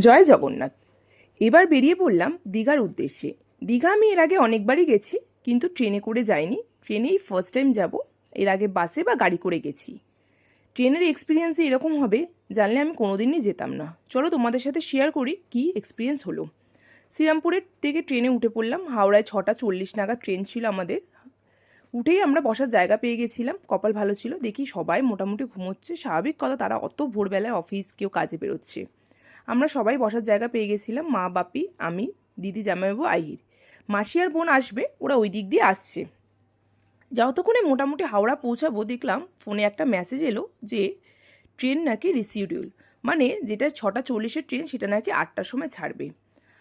জয় জগন্নাথ। এবার বেরিয়ে পড়লাম দীঘার উদ্দেশ্যে। দীঘা আমি এর আগে অনেকবারই গেছি, কিন্তু ট্রেনে করে যাইনি। ট্রেনেই ফার্স্ট টাইম যাব। এর আগে বাসে বা গাড়ি করে গেছি। ট্রেনের এক্সপিরিয়েন্সই এরকম হবে, জানলে আমি কোনোদিনই যেতাম না। চলো তোমাদের সাথে শেয়ার করি কী এক্সপিরিয়েন্স হলো। শ্রীরামপুরের থেকে ট্রেনে উঠে পড়লাম। হাওড়ায় 6:40 নাগাদ ট্রেন ছিল আমাদের। উঠেই আমরা বসার জায়গা পেয়ে গেছিলাম, কপাল ভালো ছিল। দেখি সবাই মোটামুটি ঘুমোচ্ছে, স্বাভাবিক কথা, তারা অত ভোরবেলায় অফিস, কেউ কাজে বেরোচ্ছে। আমরা সবাই বসার জায়গা পেয়ে গেছিলাম, মা, বাপি, আমি, দিদি, জামাইবাবু, আহির। মাসি আর বোন আসবে, ওরা ওই দিক দিয়ে আসছে। যতক্ষণে মোটামুটি হাওড়া পৌঁছাবো, দেখলাম ফোনে একটা মেসেজ এলো যে ট্রেন নাকি রিশিডিউল, মানে যেটা 6:40 ট্রেন সেটা নাকি 8টার সময় ছাড়বে।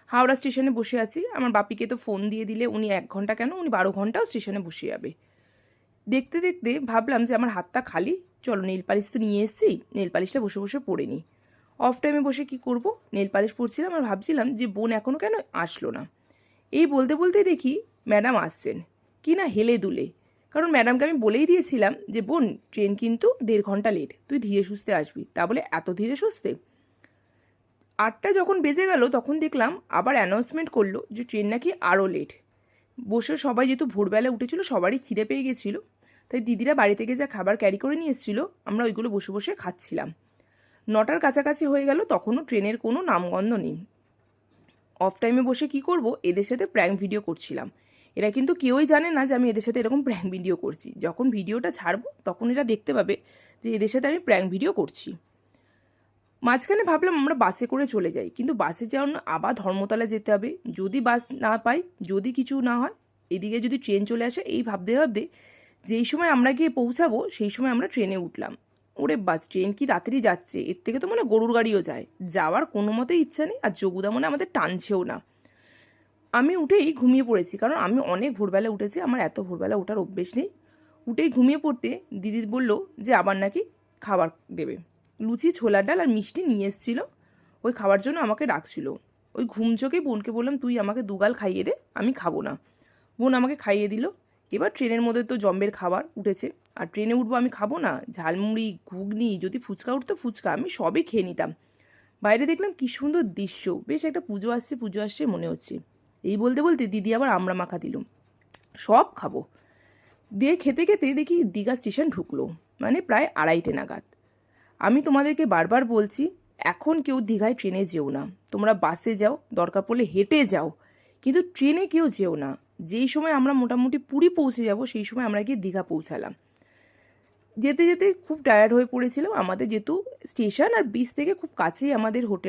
হাওড়া স্টেশনে বসে আছি। আমার বাপিকে তো ফোন দিয়ে দিলে উনি 1 ঘন্টা কেন, উনি 12 ঘন্টাও স্টেশনে বসে যাবে। দেখতে দেখতে ভাবলাম যে আমার হাতটা খালি, চলো নেল পালিশ তো নিয়ে এসেছি, নেল পালিশটা বসে বসে পরে নিই। অফ টাইমে বসে কি করব, নেল পালিশ পরছিলাম আর ভাবছিলাম যে বোন এখনও কেন আসলো না। এই বলতে বলতে দেখি ম্যাডাম আসছেন, কি না হেলে দুলে। কারণ ম্যাডামকে আমি বলেই দিয়েছিলাম যে বোন, ট্রেন কিন্তু 1.5 ঘন্টা লেট, তুই ধীরে সুস্থে আসবি। তা বলে এত ধীরে সুস্থে? 8টা যখন বেজে গেল তখন দেখলাম আবার অ্যানাউন্সমেন্ট করলো যে ট্রেন নাকি আরও লেট। বসে সবাই যেহেতু ভোরবেলা উঠেছিল, সবারই খিদে পেয়ে গেছিলো, তাই দিদিরা বাড়ি থেকে যা খাবার ক্যারি করে নিয়ে এসেছিলো, আমরা ওইগুলো বসে বসে খাচ্ছিলাম। 9টার কাছাকাছি হয়ে গেল, তখনও ট্রেনের কোনো নামগন্ধ নেই। অফ টাইমে বসে কি করব, এদের সাথে প্র্যাঙ্ক ভিডিও করছিলাম। এরা কিন্তু কেউই জানে না যে আমি এদের সাথে এরকম প্র্যাঙ্ক ভিডিও করছি। যখন ভিডিওটা ছাড়বো তখন এরা দেখতে পাবে যে এদের সাথে আমি প্র্যাঙ্ক ভিডিও করছি। মাঝখানে ভাবলাম আমরা বাসে করে চলে যাই, কিন্তু বাসে যাওয়ার আবার ধর্মতলা যেতে হবে। যদি বাস না পাই, যদি কিছু না হয়, এদিকে যদি ট্রেন চলে আসে, এই ভাবতে ভাবতে যেই সময় আমরা গিয়ে পৌঁছাবো সেই সময় আমরা ট্রেনে উঠলাম। ওরে বাস, ট্রেন কি তাড়াতাড়ি যাচ্ছে! এর থেকে তো মনে গরুর গাড়িও যায়। যাওয়ার কোনো মতেই ইচ্ছা নেই, আর যোগুদা মনে আমাদের টানছেও না। আমি উঠেই ঘুমিয়ে পড়েছি, কারণ আমি অনেক ভোরবেলা উঠেছি, আমার এত ভোরবেলা ওঠার অভ্যেস নেই। উঠেই ঘুমিয়ে পড়তে দিদি বলল যে আবার নাকি খাবার দেবে। লুচি, ছোলার ডাল আর মিষ্টি নিয়ে এসেছিলো, ওই খাওয়ার জন্য আমাকে ডাকছিল। ওই ঘুম চোখেই বোনকে বললাম তুই আমাকে 2 গাল খাইয়ে দে, আমি খাবো না। বোন আমাকে খাইয়ে দিল। এবার ট্রেনের মধ্যে তো জম্বের খাবার উঠেছে, আর ট্রেনে উঠবো, আমি খাবো না? ঝালমুড়ি, ঘুগনি, যদি ফুচকা উঠতো ফুচকা, আমি সবই খেয়ে নিতাম। বাইরে দেখলাম কি সুন্দর দৃশ্য, বেশ একটা পুজো আসছে মনে হচ্ছে। এই বলতে বলতে দিদি আবার আমড়া মাখা দিল, সব খাবো। দিয়ে খেতে খেতে দেখি দীঘা স্টেশন ঢুকলো, মানে প্রায় 2:30 নাগাদ। আমি তোমাদেরকে বারবার বলছি, এখন কেউ দীঘায় ট্রেনে যেও না, তোমরা বাসে যাও, দরকার পড়লে হেঁটে যাও, কিন্তু ট্রেনে কেউ যেও না। যেই সময় আমরা মোটামুটি পুরী পৌঁছে যাব, সেই সময় আমরা গিয়ে দীঘা পৌঁছালাম। যেতে যেতে খুব টায়ার্ড হয়ে পড়েছিলাম। আমাদের যেহেতু স্টেশন আর বিচ থেকে খুব কাছেই আমাদের হোটেল।